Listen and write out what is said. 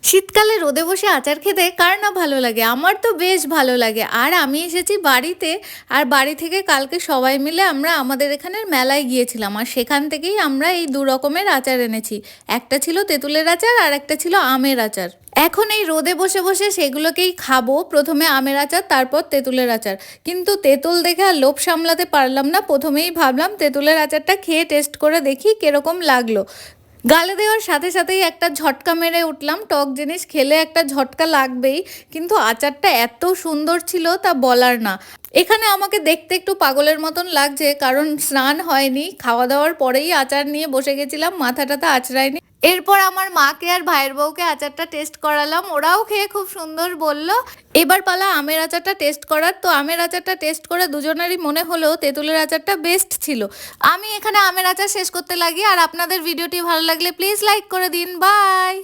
শীতকালে রোদে বসে আচার খেতে কার না ভালো লাগে? আমার তো বেশ ভালো লাগে। আর আমি এসেছি বাড়িতে, আর বাড়ি থেকে কালকে সবাই মিলে আমরা আমাদের এখানের মেলায় গিয়েছিলাম। আর সেখান থেকেই আমরা এই ২ রকমের আচার এনেছি। একটা ছিল তেঁতুলের আচার আর একটা ছিল আমের আচার। এখন এই রোদে বসে বসে সেগুলোকেই খাবো। ১ম এ আমের আচার, তারপর তেঁতুলের আচার। কিন্তু তেঁতুল দেখে আর লোভ সামলাতে পারলাম না। ১ম এই ভাবলাম তেঁতুলের আচারটা খেয়ে টেস্ট করে দেখি কিরকম লাগলো। গালে দেওয়ার সাথে সাথেই একটা ঝটকা মেরে উঠলাম। টক জিনিস খেলে একটা ঝটকা লাগবেই। কিন্তু আচারটা এত সুন্দর ছিল তা বলার না। এখানে আমাকে দেখতে একটু পাগলের মতন লাগছে, কারণ স্নান হয়নি। খাওয়া দাওয়ার পরেই আচার নিয়ে বসে গেছিলাম, মাথাটাতে আঁচড়ায়নি। এরপর আমার মাকে আর ভাইয়ের বউকে আচারটা টেস্ট করালাম, ওরাও খেয়ে খুব সুন্দর বলল। এবার পালা আমের আচারটা টেস্ট করার। তো আমের আচারটা টেস্ট করে দুজনেরই মনে হলো তেঁতুলের আচারটা বেস্ট ছিল। আমি এখানে আমের আচার শেষ করতে লাগি। আর আপনাদের ভিডিওটি ভালো লাগলে প্লিজ লাইক করে দিন। বাই।